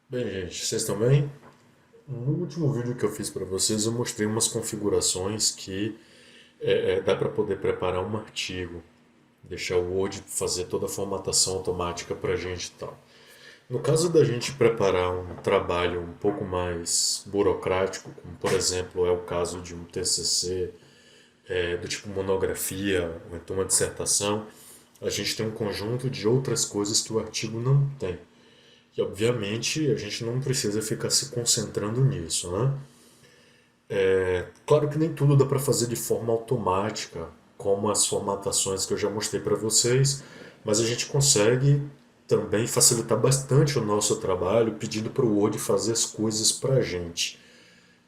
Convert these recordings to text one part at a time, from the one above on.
Bem, gente, vocês estão bem? No último vídeo que eu fiz para vocês, eu mostrei umas configurações que dá para poder preparar um artigo, deixar o Word fazer toda a formatação automática para a gente e tal. No caso da gente preparar um trabalho um pouco mais burocrático, como por exemplo é o caso de um TCC, do tipo monografia ou então uma dissertação, a gente tem um conjunto de outras coisas que o artigo não tem. E obviamente a gente não precisa ficar se concentrando nisso, né? Claro que nem tudo dá para fazer de forma automática, como as formatações que eu já mostrei para vocês, mas a gente consegue também facilitar bastante o nosso trabalho pedindo para o Word fazer as coisas para a gente.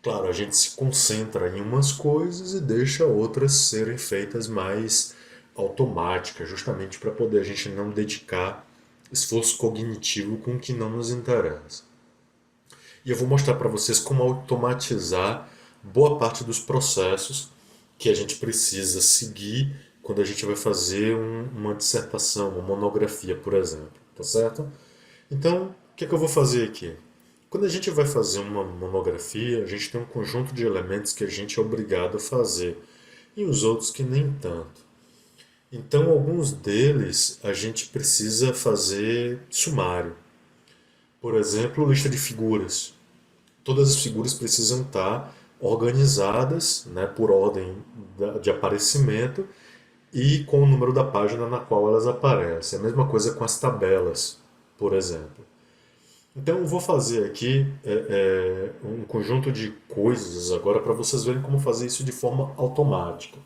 Claro, a gente se concentra em umas coisas e deixa outras serem feitas mais automáticas, justamente para poder a gente não dedicar esforço cognitivo com o que não nos interessa. E eu vou mostrar para vocês como automatizar boa parte dos processos que a gente precisa seguir quando a gente vai fazer uma dissertação, uma monografia, por exemplo. Tá certo? Então, o que eu vou fazer aqui? Quando a gente vai fazer uma monografia, a gente tem um conjunto de elementos que a gente é obrigado a fazer e os outros que nem tanto. Então, alguns deles a gente precisa fazer sumário. Por exemplo, lista de figuras. Todas as figuras precisam estar organizadas, né, por ordem de aparecimento e com o número da página na qual elas aparecem. A mesma coisa com as tabelas, por exemplo. Então eu vou fazer aqui um conjunto de coisas agora para vocês verem como fazer isso de forma automática.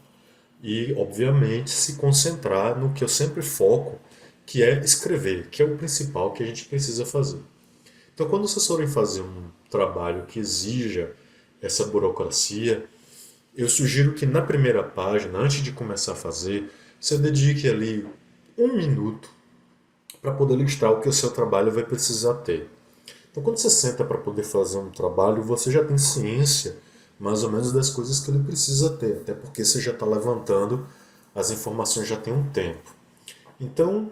E, obviamente, se concentrar no que eu sempre foco, que é escrever, que é o principal que a gente precisa fazer. Então, quando vocês forem fazer um trabalho que exija essa burocracia, eu sugiro que na primeira página, antes de começar a fazer, você dedique ali um minuto para poder listar o que o seu trabalho vai precisar ter. Então, quando você senta para poder fazer um trabalho, você já tem ciência mais ou menos das coisas que ele precisa ter, até porque você já está levantando as informações já tem um tempo. Então,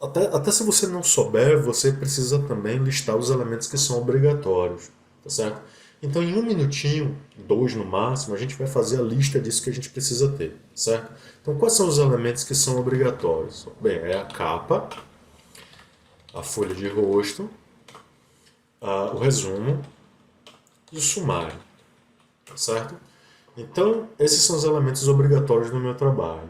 até se você não souber, você precisa também listar os elementos que são obrigatórios, tá certo? Então, em um minutinho, dois no máximo, a gente vai fazer a lista disso que a gente precisa ter, certo? Então, quais são os elementos que são obrigatórios? Bem, é a capa, a folha de rosto, o resumo e o sumário, tá certo? Então, esses são os elementos obrigatórios no meu trabalho.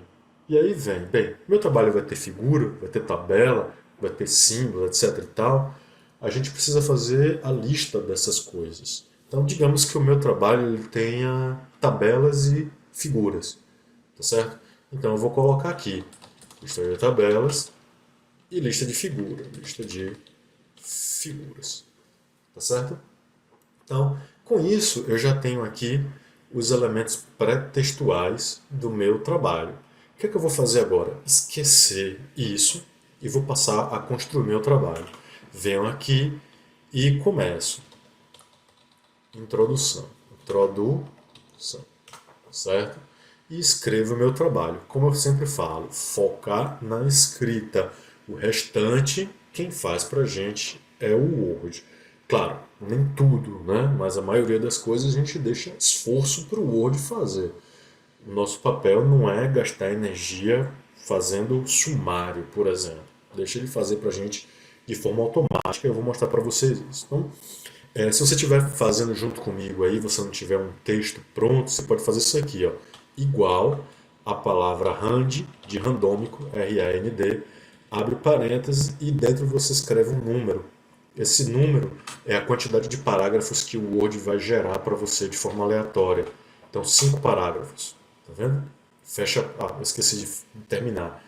E aí vem, bem, meu trabalho vai ter figura, vai ter tabela, vai ter símbolo, etc e tal. A gente precisa fazer a lista dessas coisas. Então, digamos que o meu trabalho ele tenha tabelas e figuras, tá certo? Então, eu vou colocar aqui lista de tabelas e lista de figura, lista de figuras, tá certo? Então, com isso, eu já tenho aqui os elementos pré-textuais do meu trabalho. O que é que eu vou fazer agora? Esquecer isso e vou passar a construir meu trabalho. Venho aqui e começo. Introdução. Introdução. Certo? E escrevo o meu trabalho. Como eu sempre falo, focar na escrita. O restante, quem faz pra gente é o Word. Claro, nem tudo, né? Mas a maioria das coisas a gente deixa esforço para o Word fazer. O nosso papel não é gastar energia fazendo sumário, por exemplo. Deixa ele fazer para a gente de forma automática. Eu vou mostrar para vocês isso. Então, se você estiver fazendo junto comigo aí, você não tiver um texto pronto, você pode fazer isso aqui, ó. Igual a palavra rand, de randômico, R-A-N-D, abre parênteses e dentro você escreve um número. Esse número é a quantidade de parágrafos que o Word vai gerar para você de forma aleatória. Então, 5 parágrafos. Tá vendo? Fecha. Ah, eu esqueci de terminar.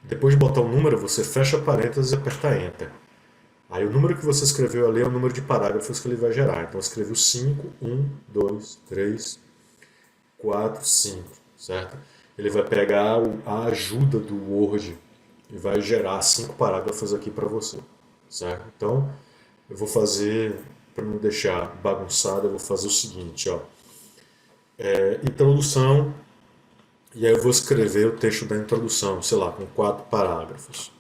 Depois de botar o número, você fecha parênteses e aperta Enter. Aí o número que você escreveu ali é o número de parágrafos que ele vai gerar. Então eu escrevi o 5, 1, 2, 3, 4, 5, certo? Ele vai pegar a ajuda do Word e vai gerar 5 parágrafos aqui para você, certo? Então eu vou fazer, para não deixar bagunçado, eu vou fazer o seguinte, ó. Introdução, e aí eu vou escrever o texto da introdução, sei lá, com 4 parágrafos,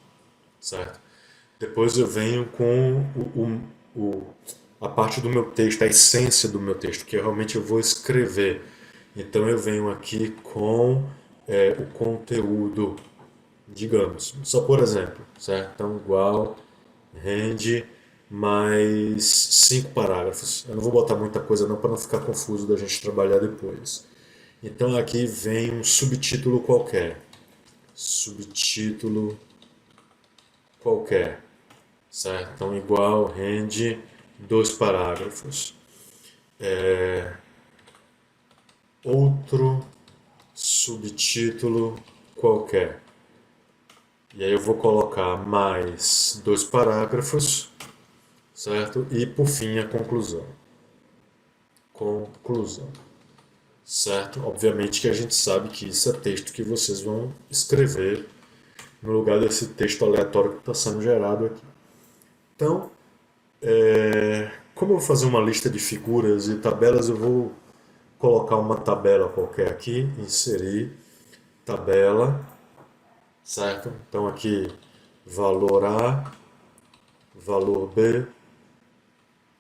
certo? Depois eu venho com a parte do meu texto, a essência do meu texto, que realmente eu vou escrever. Então eu venho aqui com o conteúdo, digamos. Só por exemplo, certo? Então, igual, rende mais 5 parágrafos. Eu não vou botar muita coisa não para não ficar confuso da gente trabalhar depois. Então aqui vem um subtítulo qualquer. Subtítulo qualquer, certo? Então igual rende 2 parágrafos. Outro subtítulo qualquer. E aí eu vou colocar mais 2 parágrafos, certo? E por fim a conclusão. Conclusão. Certo? Obviamente que a gente sabe que isso é texto que vocês vão escrever no lugar desse texto aleatório que está sendo gerado aqui. Então, como eu vou fazer uma lista de figuras e tabelas, eu vou colocar uma tabela qualquer aqui, inserir tabela, certo? Então aqui valor A, valor B,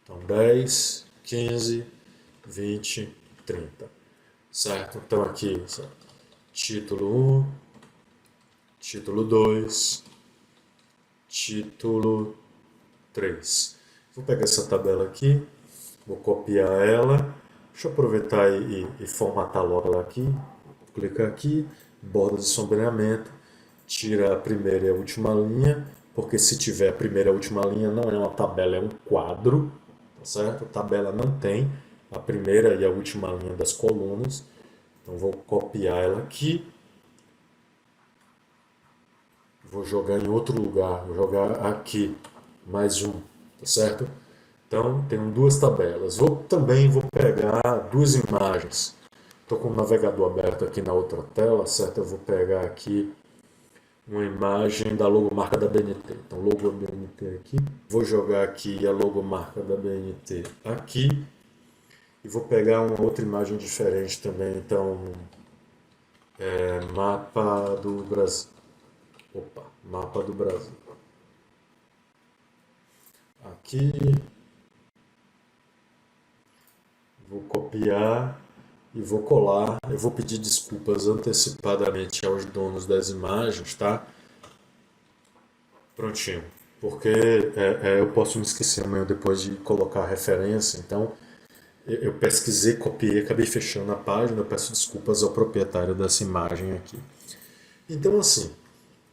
então 10, 15, 20, 30, certo? Então aqui, certo? Título 1, título 2, título 3. Vou pegar essa tabela aqui, vou copiar ela. Deixa eu aproveitar e formatar logo ela aqui. Vou clicar aqui, borda de sombreamento, tira a primeira e a última linha, porque se tiver a primeira e a última linha não é uma tabela, é um quadro, tá certo? A tabela não tem a primeira e a última linha das colunas. Então vou copiar ela aqui, vou jogar em outro lugar, vou jogar aqui mais um, tá certo? Então tenho 2 tabelas. Também vou pegar 2 imagens. Estou com o navegador aberto aqui na outra tela, certo? Eu vou pegar aqui uma imagem da logomarca da BNT. Então logo BNT aqui. Vou jogar aqui a logomarca da BNT aqui. E vou pegar uma outra imagem diferente também. Então mapa do Brasil. Opa, mapa do Brasil. Aqui vou copiar e vou colar. Eu vou pedir desculpas antecipadamente aos donos das imagens, tá? Prontinho. Porque eu posso me esquecer amanhã depois de colocar a referência. Então, eu pesquisei, copiei, acabei fechando a página. Eu peço desculpas ao proprietário dessa imagem aqui. Então, assim,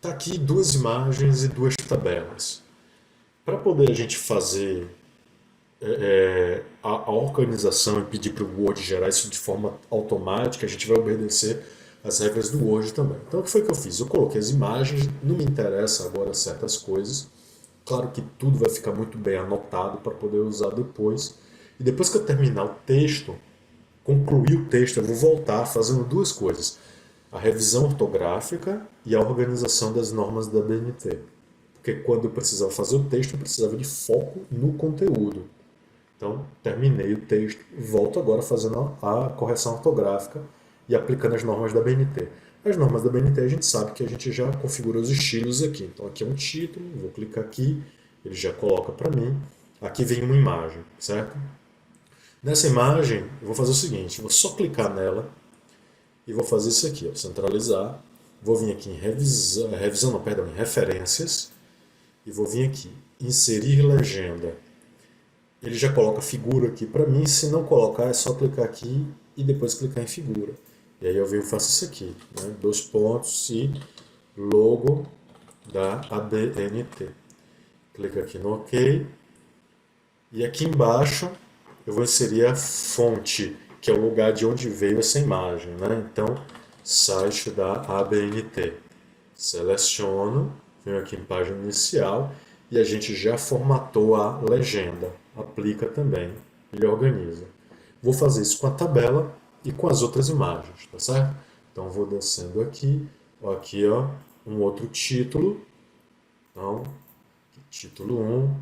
tá aqui 2 imagens e 2 tabelas. Para poder a gente fazer a organização e pedir para o Word gerar isso de forma automática, a gente vai obedecer as regras do Word também. Então, o que foi que eu fiz? Eu coloquei as imagens, não me interessa agora certas coisas. Claro que tudo vai ficar muito bem anotado para poder usar depois. E depois que eu terminar o texto, concluir o texto, eu vou voltar fazendo 2 coisas: a revisão ortográfica e a organização das normas da BNT. Porque quando eu precisava fazer o texto, eu precisava de foco no conteúdo. Então, terminei o texto, volto agora fazendo a correção ortográfica e aplicando as normas da BNT. As normas da BNT a gente sabe que a gente já configura os estilos aqui. Então, aqui é um título, vou clicar aqui, ele já coloca para mim. Aqui vem uma imagem, certo? Nessa imagem, eu vou fazer o seguinte, vou só clicar nela e vou fazer isso aqui, ó, centralizar. Vou vir aqui em revisão não, perdão, em referências e vou vir aqui, inserir legenda. Ele já coloca figura aqui para mim. Se não colocar, é só clicar aqui e depois clicar em figura. E aí eu venho e faço isso aqui, né? 2 pontos e logo da ABNT. Clica aqui no OK. E aqui embaixo eu vou inserir a fonte, que é o lugar de onde veio essa imagem, né? Então, site da ABNT. Seleciono, venho aqui em página inicial e a gente já formatou a legenda. Aplica também, ele organiza. Vou fazer isso com a tabela e com as outras imagens, tá certo? Então vou descendo aqui, ó, um outro título. Então, título 1.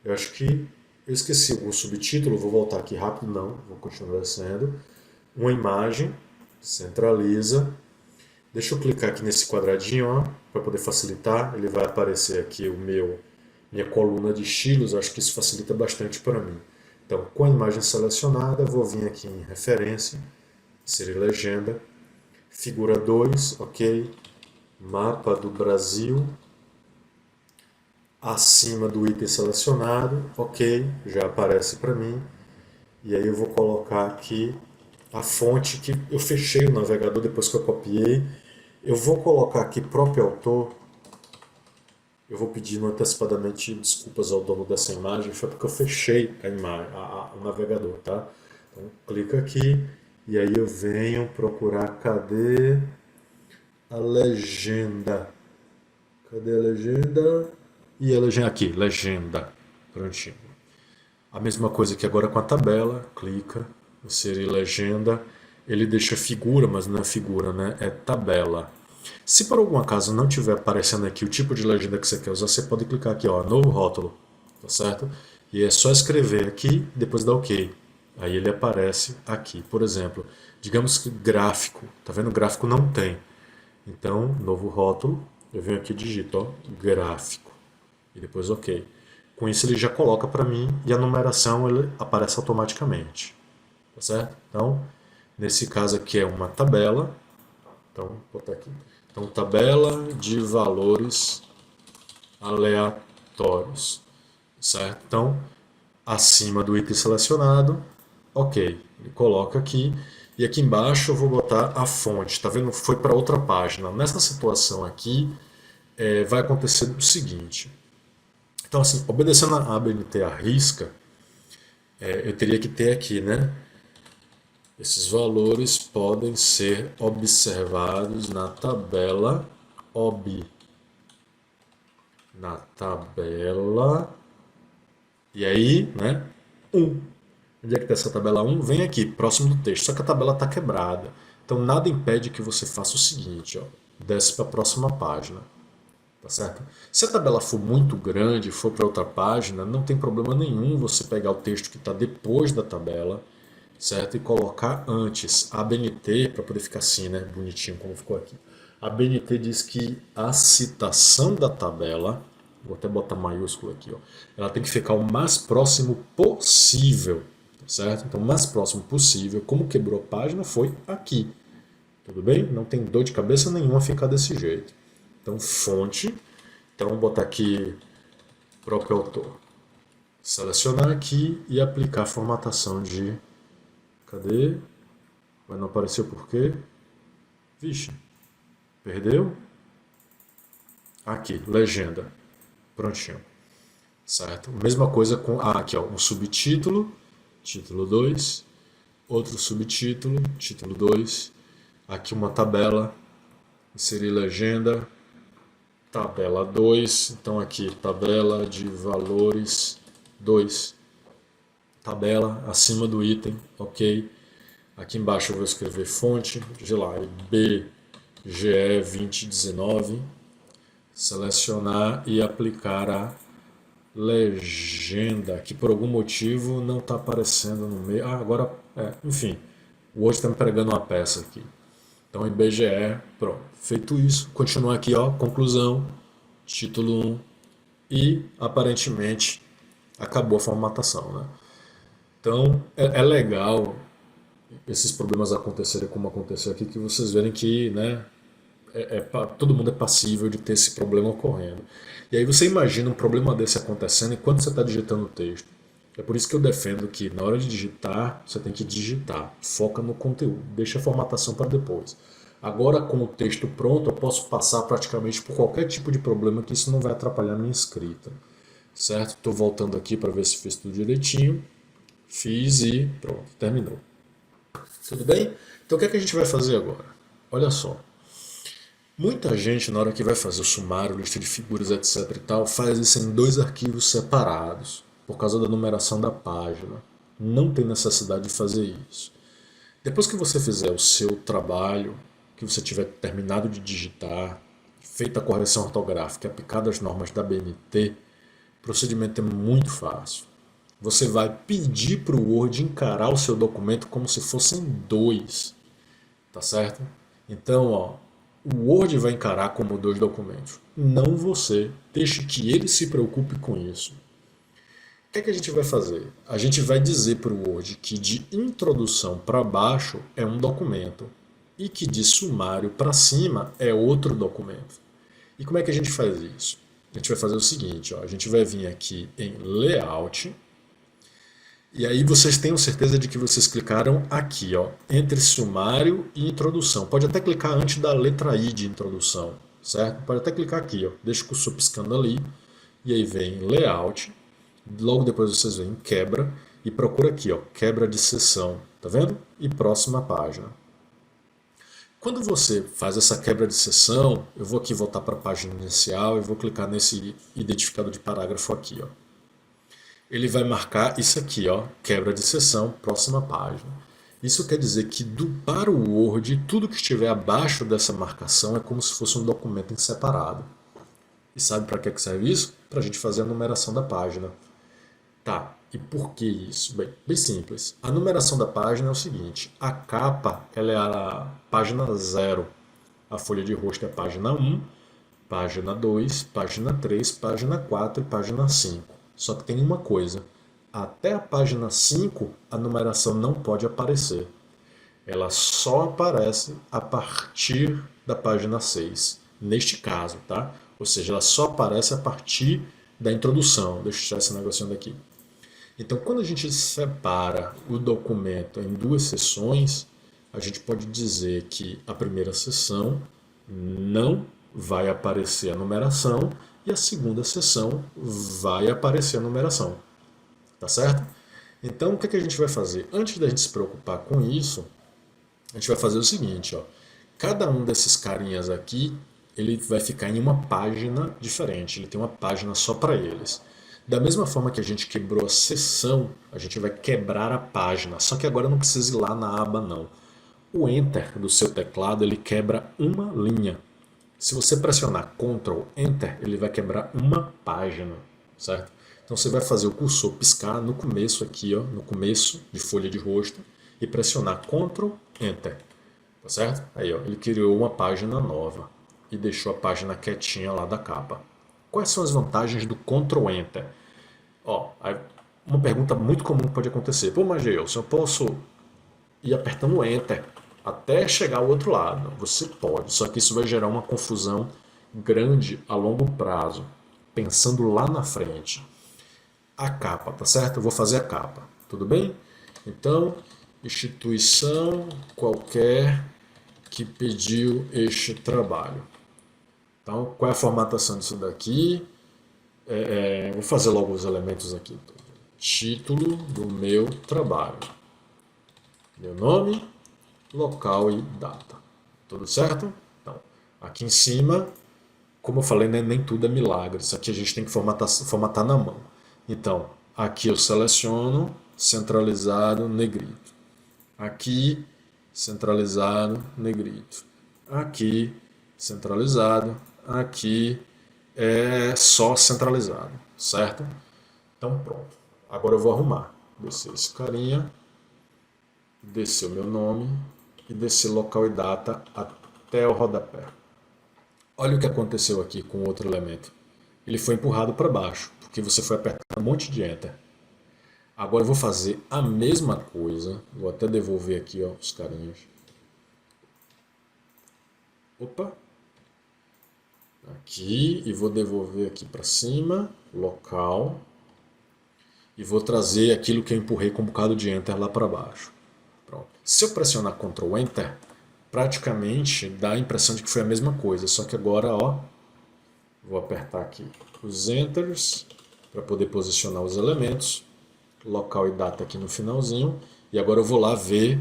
Eu acho que eu esqueci o subtítulo, vou voltar aqui rápido, não, vou continuar descendo. Uma imagem, centraliza. Deixa eu clicar aqui nesse quadradinho, ó, para poder facilitar. Ele vai aparecer aqui o meu minha coluna de estilos, acho que isso facilita bastante para mim. Então, com a imagem selecionada, eu vou vir aqui em referência, seria legenda, figura 2, ok, mapa do Brasil, acima do item selecionado, ok, já aparece para mim. E aí eu vou colocar aqui a fonte que eu fechei o navegador depois que eu copiei. Eu vou colocar aqui próprio autor. Eu vou pedindo antecipadamente desculpas ao dono dessa imagem, foi porque eu fechei a imagem, o navegador, tá? Então clica aqui e aí eu venho procurar cadê a legenda? Cadê a legenda? E a legenda aqui, legenda. Prontinho. A mesma coisa que agora com a tabela, clica, inserir legenda, ele deixa figura, mas não é figura, né? É tabela. Se por algum acaso não estiver aparecendo aqui o tipo de legenda que você quer usar, você pode clicar aqui, ó, novo rótulo, tá certo? E é só escrever aqui, depois dar OK. Aí ele aparece aqui. Por exemplo, digamos que gráfico, tá vendo? Gráfico não tem. Então, novo rótulo, eu venho aqui e digito, ó, gráfico. E depois OK. Com isso ele já coloca para mim e a numeração ele aparece automaticamente. Tá certo? Então, nesse caso aqui é uma tabela. Então, vou botar aqui. Então, tabela de valores aleatórios. Certo? Então, acima do item selecionado, ok. Ele coloca aqui. E aqui embaixo eu vou botar a fonte. Tá vendo? Foi para outra página. Nessa situação aqui, vai acontecer o seguinte. Então, assim, obedecendo a ABNT à risca, eu teria que ter aqui, né? Esses valores podem ser observados na tabela OB. Na tabela. E aí, né? 1. Onde é que está essa tabela 1? Vem aqui, próximo do texto. Só que a tabela está quebrada. Então nada impede que você faça o seguinte, ó. Desce para a próxima página. Tá certo? Se a tabela for muito grande, for para outra página, não tem problema nenhum você pegar o texto que está depois da tabela, certo? E colocar antes. A ABNT, para poder ficar assim, né? Bonitinho como ficou aqui. A ABNT diz que a citação da tabela, vou até botar maiúsculo aqui, ó, ela tem que ficar o mais próximo possível, certo? Então, o mais próximo possível, como quebrou a página, foi aqui. Tudo bem? Não tem dor de cabeça nenhuma ficar desse jeito. Então, fonte. Então, vou botar aqui próprio autor. Selecionar aqui e aplicar a formatação de... Cadê? Mas não apareceu por quê? Vixe. Perdeu? Aqui, legenda. Prontinho. Certo? Mesma coisa com... aqui, ó, um subtítulo. Título 2. Outro subtítulo. Título 2. Aqui uma tabela. Inserir legenda. Tabela 2. Então aqui, tabela de valores 2. Tabela acima do item, ok. Aqui embaixo eu vou escrever fonte, de lá, BGE 2019. Selecionar e aplicar a legenda, que por algum motivo não está aparecendo no meio. Agora, enfim, o Word está me pregando uma peça aqui. Então, IBGE, pronto. Feito isso, continuar aqui, ó, conclusão, título 1 e aparentemente acabou a formatação, né? Então, é legal esses problemas acontecerem como aconteceu aqui, que vocês verem que, né, todo mundo é passível de ter esse problema ocorrendo. E aí você imagina um problema desse acontecendo enquanto você está digitando o texto. É por isso que eu defendo que na hora de digitar, você tem que digitar. Foca no conteúdo, deixa a formatação para depois. Agora, com o texto pronto, eu posso passar praticamente por qualquer tipo de problema que isso não vai atrapalhar a minha escrita. Certo? Estou voltando aqui para ver se fez tudo direitinho. Fiz e pronto, terminou. Tudo bem? Então o que é que a gente vai fazer agora? Olha só. Muita gente, na hora que vai fazer o sumário, lista de figuras, etc e tal, faz isso em dois arquivos separados, por causa da numeração da página. Não tem necessidade de fazer isso. Depois que você fizer o seu trabalho, que você tiver terminado de digitar, feita a correção ortográfica, aplicado as normas da BNT, o procedimento é muito fácil. Você vai pedir para o Word encarar o seu documento como se fossem dois, tá certo? Então, ó, O Word vai encarar como dois documentos. Não você. Deixe que ele se preocupe com isso. O que é que a gente vai fazer? A gente vai dizer para o Word que de introdução para baixo é um documento e que de sumário para cima é outro documento. E como é que a gente faz isso? A gente vai fazer o seguinte, ó, a gente vai vir aqui em Layout e aí vocês tenham certeza de que vocês clicaram aqui, ó, entre sumário e introdução. Pode até clicar antes da letra I de introdução, certo? Pode até clicar aqui, ó, deixa o cursor piscando ali e aí vem Layout. Logo depois vocês vêm em quebra e procura aqui, ó, quebra de seção, tá vendo? E próxima página. Quando você faz essa quebra de seção, eu vou aqui voltar para a página inicial e vou clicar nesse identificador de parágrafo aqui, ó. Ele vai marcar isso aqui, ó, quebra de seção, próxima página. Isso quer dizer que para o Word, tudo que estiver abaixo dessa marcação é como se fosse um documento em separado. E sabe para que serve isso? Para a gente fazer a numeração da página. Tá, e por que isso? Bem simples. A numeração da página é o seguinte: a capa ela é a página 0, a folha de rosto é a página 1, página 2, página 3, página 4 e página 5. Só que tem uma coisa: até a página 5 a numeração não pode aparecer. Ela só aparece a partir da página 6, neste caso, tá? Ou seja, ela só aparece a partir da introdução. Deixa eu tirar esse negocinho daqui. Então, quando a gente separa o documento em duas seções, a gente pode dizer que a primeira seção não vai aparecer a numeração e a segunda seção vai aparecer a numeração. Tá certo? Então, o que a gente vai fazer? Antes da gente se preocupar com isso, a gente vai fazer o seguinte, ó. Cada um desses carinhas aqui, ele vai ficar em uma página diferente. Ele tem uma página só para eles. Da mesma forma que a gente quebrou a seção, a gente vai quebrar a página. Só que agora não precisa ir lá na aba não. O Enter do seu teclado ele quebra uma linha. Se você pressionar Ctrl Enter, ele vai quebrar uma página, certo? Então você vai fazer o cursor piscar no começo aqui, ó, no começo de folha de rosto e pressionar Ctrl Enter, tá certo? Aí, ó, ele criou uma página nova e deixou a página quietinha lá da capa. Quais são as vantagens do Ctrl Enter? Ó, uma pergunta muito comum que pode acontecer. Pô, mas eu posso ir apertando Enter até chegar ao outro lado? Você pode, só que isso vai gerar uma confusão grande a longo prazo, pensando lá na frente. A capa, tá certo? Eu vou fazer a capa, tudo bem? Então, instituição qualquer que pediu este trabalho. Então, qual é a formatação disso daqui? Vou fazer logo os elementos aqui. Título do meu trabalho. Meu nome, local e data. Tudo certo? Então, aqui em cima, como eu falei, né, nem tudo é milagre. Isso aqui a gente tem que formatar na mão. Então, aqui eu seleciono, centralizado, negrito. Aqui, centralizado, negrito. Aqui, centralizado. Aqui é só centralizado, certo? Então pronto. Agora eu vou arrumar. Descer esse carinha, descer o meu nome e descer local e data até o rodapé. Olha o que aconteceu aqui com o outro elemento. Ele foi empurrado para baixo, porque você foi apertar um monte de Enter. Agora eu vou fazer a mesma coisa. Vou até devolver aqui, ó, os carinhos. Opa! Aqui e vou devolver aqui para cima, local, e vou trazer aquilo que eu empurrei com um bocado de Enter lá para baixo. Pronto. Se eu pressionar Ctrl Enter, praticamente dá a impressão de que foi a mesma coisa, só que agora, ó, vou apertar aqui os Enters para poder posicionar os elementos, local e data aqui no finalzinho, e agora eu vou lá ver,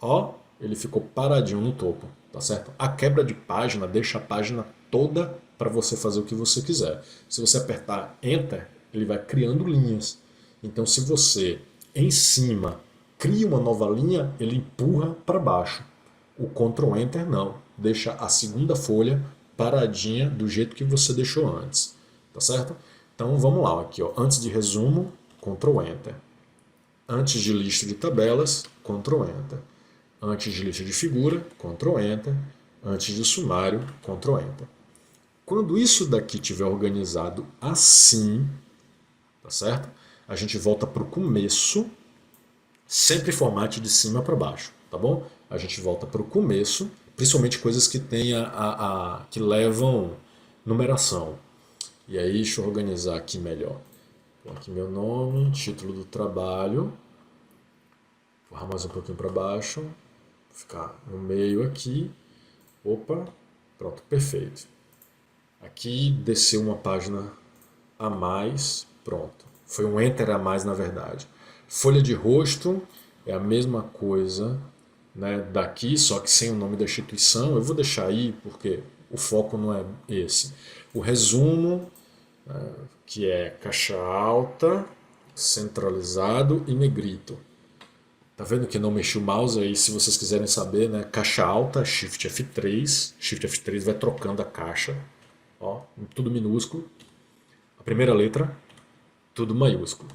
ó, ele ficou paradinho no topo, tá certo? A quebra de página deixa a página toda para você fazer o que você quiser. Se você apertar Enter, ele vai criando linhas. Então, se você em cima cria uma nova linha, ele empurra para baixo. O Ctrl Enter não, deixa a segunda folha paradinha do jeito que você deixou antes, tá certo? Então vamos lá, aqui ó, antes de resumo, Ctrl Enter. Antes de lista de tabelas, Ctrl Enter. Antes de lista de figura, Ctrl Enter. antes do sumário, Ctrl Enter. Quando isso daqui estiver organizado assim, tá certo? A gente volta para o começo, sempre formate de cima para baixo, tá bom? A gente volta para o começo, principalmente coisas que tenha que levam numeração. E aí, deixa eu organizar aqui melhor. Vou aqui meu nome, título do trabalho. Vou mais um pouquinho para baixo, ficar no meio aqui. Opa, pronto, perfeito. Aqui desceu uma página a mais, pronto. Foi um enter a mais na verdade. Folha de rosto é a mesma coisa, né, daqui, só que sem o nome da instituição. Eu vou deixar aí porque o foco não é esse. O resumo, que é caixa alta, centralizado e negrito. Tá vendo que não mexi o mouse aí? Se vocês quiserem saber, né? Caixa alta, Shift F3. Shift F3 vai trocando a caixa. Ó, tudo minúsculo. A primeira letra, tudo maiúsculo.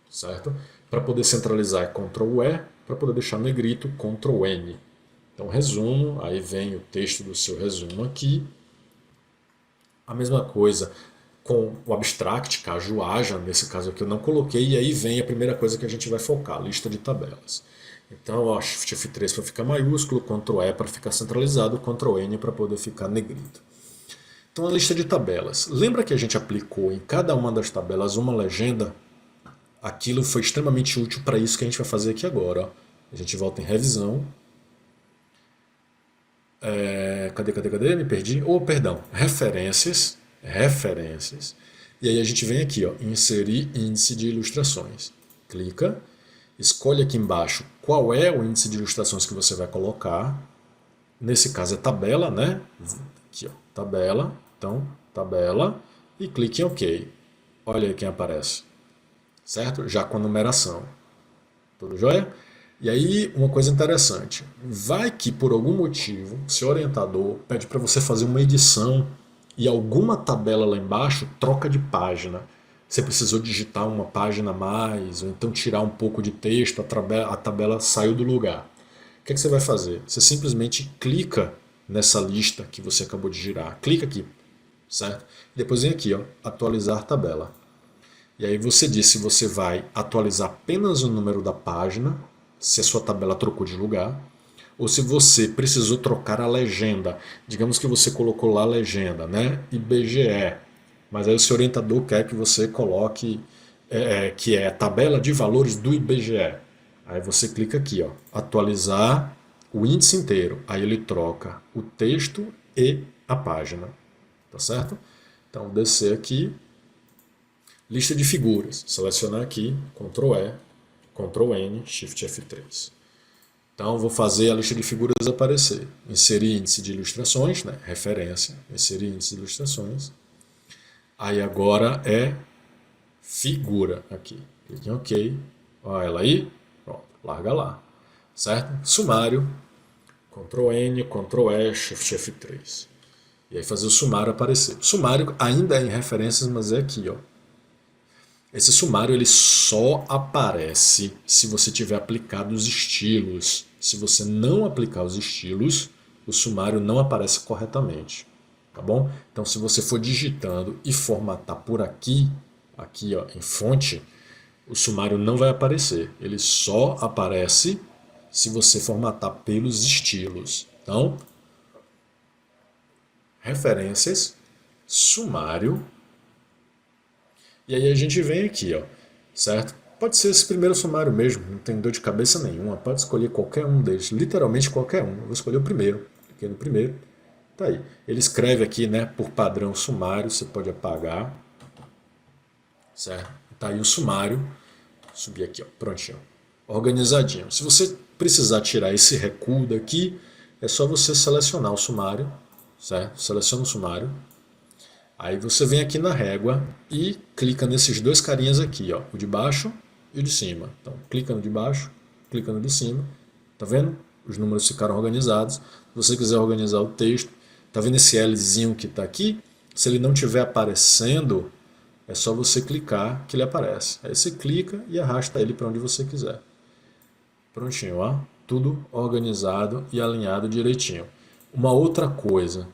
Certo? Para poder centralizar é Ctrl E. Para poder deixar negrito, Ctrl N. Então, resumo. Aí vem o texto do seu resumo aqui. A mesma coisa com o abstract, Caju Haja, nesse caso aqui eu não coloquei, e aí vem a primeira coisa que a gente vai focar, lista de tabelas. Então, ó, Shift F3 para ficar maiúsculo, Ctrl E para ficar centralizado, Ctrl N para poder ficar negrito. Então, a lista de tabelas. Lembra que a gente aplicou em cada uma das tabelas uma legenda? Aquilo foi extremamente útil para isso que a gente vai fazer aqui agora. Ó. A gente volta em revisão. Cadê? Me perdi. Oh, perdão. Referências. E aí a gente vem aqui, ó, inserir índice de ilustrações. Clica, escolhe aqui embaixo qual é o índice de ilustrações que você vai colocar. Nesse caso é tabela, né? Aqui, ó, tabela. Então, tabela. E clique em OK. Olha aí quem aparece. Certo? Já com a numeração. Tudo jóia? E aí, uma coisa interessante. Vai que por algum motivo, seu orientador pede para você fazer uma edição e alguma tabela lá embaixo troca de página. Você precisou digitar uma página a mais, ou então tirar um pouco de texto, a tabela saiu do lugar. O que é que você vai fazer? Você simplesmente clica nessa lista que você acabou de girar. Clica aqui, certo? Depois vem aqui, ó, atualizar tabela. E aí você diz se você vai atualizar apenas o número da página, se a sua tabela trocou de lugar, ou se você precisou trocar a legenda. Digamos que você colocou lá a legenda, né? IBGE. Mas aí o seu orientador quer que você coloque que é a tabela de valores do IBGE. Aí você clica aqui, ó, atualizar o índice inteiro. Aí ele troca o texto e a página. Tá certo? Então descer aqui, lista de figuras. Selecionar aqui, Ctrl E, Ctrl N, Shift F3. Então, vou fazer a lista de figuras aparecer. Inserir índice de ilustrações, né? Referência. Inserir índice de ilustrações. Aí agora é figura aqui. Clique em OK. Olha ela aí. Pronto, larga lá. Certo? Sumário. Ctrl N, Ctrl E, Shift F3. E aí fazer o sumário aparecer. O sumário ainda é em referências, mas é aqui, ó. Esse sumário ele só aparece se você tiver aplicado os estilos. Se você não aplicar os estilos, o sumário não aparece corretamente. Tá bom? Então, se você for digitando e formatar por aqui, aqui ó, em fonte, o sumário não vai aparecer. Ele só aparece se você formatar pelos estilos. Então, referências, sumário. E aí a gente vem aqui, ó, certo? Pode ser esse primeiro sumário mesmo, não tem dor de cabeça nenhuma. Pode escolher qualquer um deles, literalmente qualquer um. Eu vou escolher o primeiro. Cliquei no primeiro. Tá aí. Ele escreve aqui, né, por padrão sumário, você pode apagar. Certo? Tá aí o sumário. Vou subir aqui, ó, prontinho. Organizadinho. Se você precisar tirar esse recuo daqui, é só você selecionar o sumário, certo? Seleciona o sumário. Aí você vem aqui na régua e clica nesses dois carinhas aqui, ó, o de baixo e o de cima. Então, clica no de baixo, clica no de cima. Tá vendo? Os números ficaram organizados. Se você quiser organizar o texto, tá vendo esse Lzinho que está aqui? Se ele não estiver aparecendo, é só você clicar que ele aparece. Aí você clica e arrasta ele para onde você quiser. Prontinho, ó. Tudo organizado e alinhado direitinho. Uma outra coisa,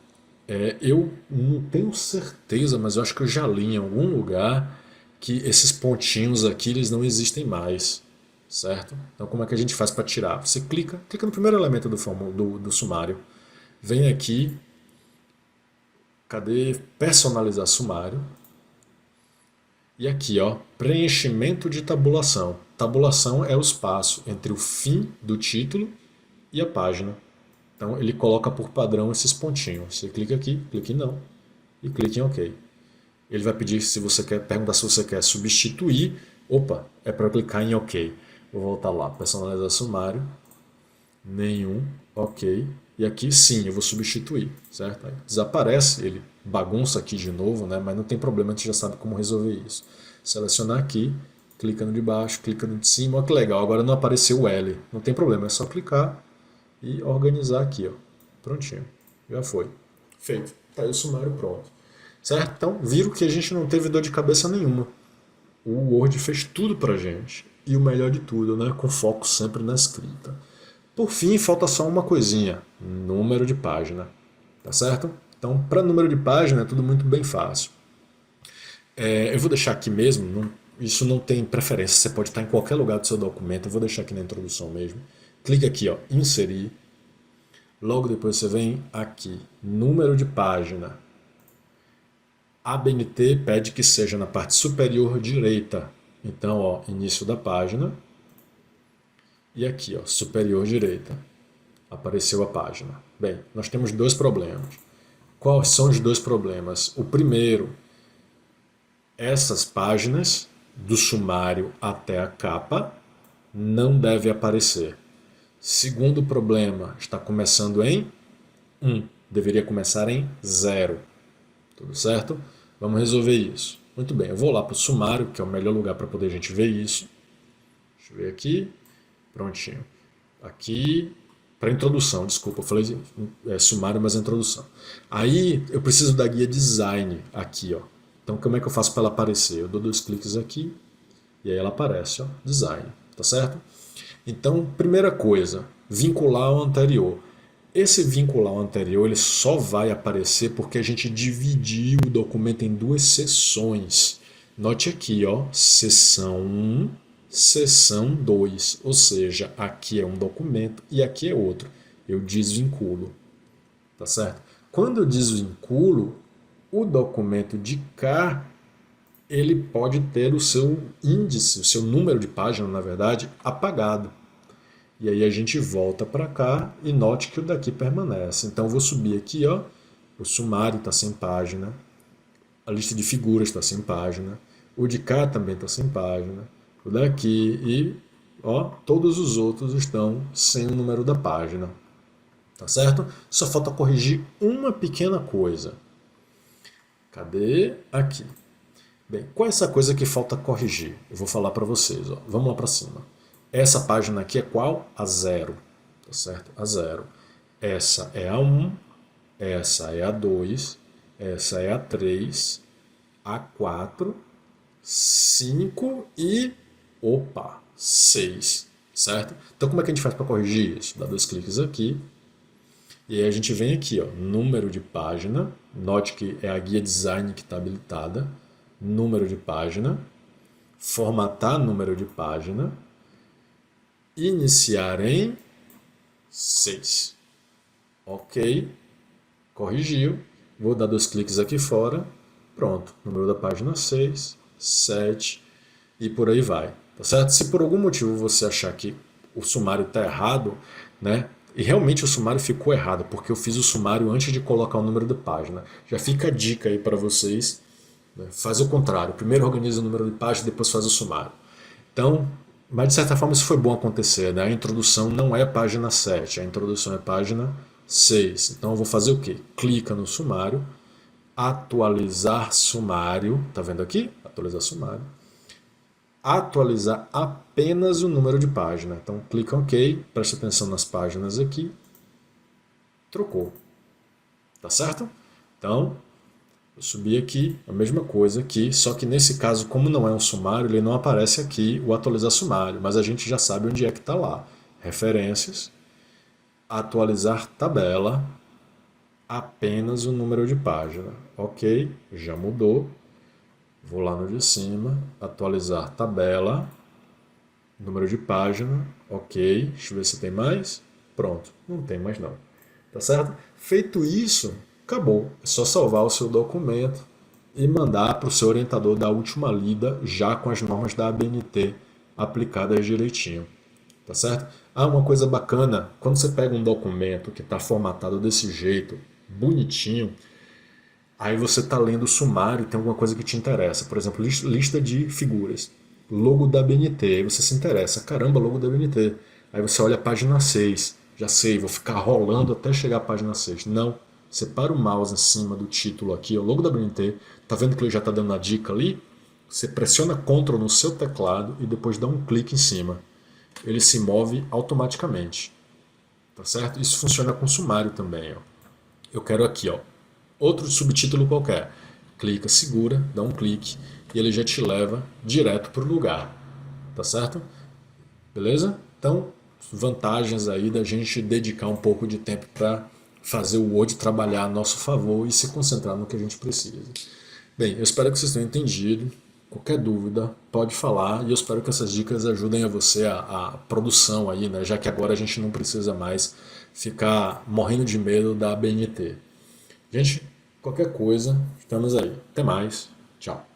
eu não tenho certeza, mas eu acho que eu já li em algum lugar que esses pontinhos aqui eles não existem mais, certo? Então como é que a gente faz para tirar? Você clica no primeiro elemento do sumário, vem aqui, cadê personalizar sumário? E aqui, ó, preenchimento de tabulação. Tabulação é o espaço entre o fim do título e a página. Então ele coloca por padrão esses pontinhos. Você clica aqui, clica em não e clica em OK. Ele vai pedir se você quer, perguntar se você quer substituir. Opa, é para clicar em OK. Vou voltar lá, personalizar sumário. Nenhum, OK. E aqui sim, eu vou substituir, certo? Aí desaparece, ele bagunça aqui de novo, né? Mas não tem problema, a gente já sabe como resolver isso. Selecionar aqui, clica no de baixo, clica no de cima, olha que legal, agora não apareceu o L. Não tem problema, é só clicar e organizar aqui, ó. Prontinho, já foi. Feito, tá aí o sumário pronto. Certo? Então, viram que a gente não teve dor de cabeça nenhuma. O Word fez tudo pra gente. E o melhor de tudo, né? Com foco sempre na escrita. Por fim, falta só uma coisinha: número de página. Tá certo? Então, para número de página é tudo muito bem fácil. Eu vou deixar aqui mesmo, isso não tem preferência, você pode estar em qualquer lugar do seu documento, eu vou deixar aqui na introdução mesmo. Clica aqui, ó, inserir. Logo depois você vem aqui, número de página. A ABNT pede que seja na parte superior direita. Então, ó, início da página. E aqui, ó, superior direita. Apareceu a página. Bem, nós temos dois problemas. Quais são os dois problemas? O primeiro, essas páginas, do sumário até a capa, não deve aparecer. Segundo problema, está começando em 1. Deveria começar em 0. Tudo certo? Vamos resolver isso. Muito bem, eu vou lá para o sumário, que é o melhor lugar para poder a gente ver isso. Deixa eu ver aqui. Prontinho. Aqui, para introdução, desculpa, eu falei sumário, mas é introdução. Aí eu preciso da guia design aqui, ó. Então como é que eu faço para ela aparecer? Eu dou 2 cliques aqui e aí ela aparece, ó, design, tá certo? Então, primeira coisa, vincular ao anterior. Esse vincular ao anterior ele só vai aparecer porque a gente dividiu o documento em 2 seções. Note aqui, ó, seção 1, seção 2, ou seja, aqui é um documento e aqui é outro. Eu desvinculo, tá certo? Quando eu desvinculo, o documento de cá, ele pode ter o seu índice, o seu número de página, na verdade, apagado. E aí a gente volta para cá e note que o daqui permanece. Então eu vou subir aqui, ó, o sumário está sem página, a lista de figuras está sem página, o de cá também está sem página, o daqui e, ó, todos os outros estão sem o número da página. Tá certo? Só falta corrigir uma pequena coisa. Cadê? Aqui. Bem, qual é essa coisa que falta corrigir? Eu vou falar para vocês. Ó. Vamos lá para cima. Essa página aqui é qual? A 0. Tá certo? A 0. Essa é a 1. Essa é a 2. Essa é a 3. A 4. 5 e... Opa! 6. Certo? Então como é que a gente faz para corrigir isso? Dá 2 cliques aqui. E aí a gente vem aqui, ó, número de página. Note que é a guia design que está habilitada. Número de página. Formatar número de página. Iniciar em 6. Ok. Corrigiu. Vou dar 2 cliques aqui fora. Pronto. Número da página 6, 7 e por aí vai. Tá certo? Se por algum motivo você achar que o sumário está errado, né? E realmente o sumário ficou errado, porque eu fiz o sumário antes de colocar o número da página. Já fica a dica aí para vocês. Né? Faz o contrário. Primeiro organiza o número de página, depois faz o sumário. Então, mas de certa forma isso foi bom acontecer. Né? A introdução não é página 7, a introdução é página 6. Então eu vou fazer o quê? Clica no sumário, atualizar sumário. Tá vendo aqui? Atualizar sumário. Atualizar apenas o número de página. Então clica OK, presta atenção nas páginas aqui, trocou. Tá certo? Então, eu subi aqui, a mesma coisa aqui, só que nesse caso, como não é um sumário, ele não aparece aqui o atualizar sumário, mas a gente já sabe onde é que está lá. Referências, atualizar tabela, apenas o número de página. Ok, já mudou. Vou lá no de cima, atualizar tabela, número de página, ok. Deixa eu ver se tem mais. Pronto, não tem mais não. Tá certo? Feito isso, acabou. É só salvar o seu documento e mandar para o seu orientador da última lida, já com as normas da ABNT aplicadas direitinho. Tá certo? Ah, uma coisa bacana, quando você pega um documento que está formatado desse jeito, bonitinho, aí você está lendo o sumário e tem alguma coisa que te interessa. Por exemplo, lista de figuras. Logo da BNT. Aí você se interessa. Caramba, logo da BNT. Aí você olha a página 6. Já sei, vou ficar rolando até chegar à página 6. Não. Você para o mouse em cima do título aqui, o logo da BNT. Tá vendo que ele já está dando a dica ali? Você pressiona Ctrl no seu teclado e depois dá um clique em cima. Ele se move automaticamente. Tá certo? Isso funciona com sumário também. Ó. Eu quero aqui, ó, outro subtítulo qualquer. Clica, segura, dá um clique e ele já te leva direto para o lugar. Tá certo? Beleza? Então, vantagens aí da gente dedicar um pouco de tempo para fazer o Word trabalhar a nosso favor e se concentrar no que a gente precisa. Bem, eu espero que vocês tenham entendido. Qualquer dúvida, pode falar e eu espero que essas dicas ajudem a você a produção aí, né? Já que agora a gente não precisa mais ficar morrendo de medo da ABNT. Gente, qualquer coisa, estamos aí. Até mais. Tchau.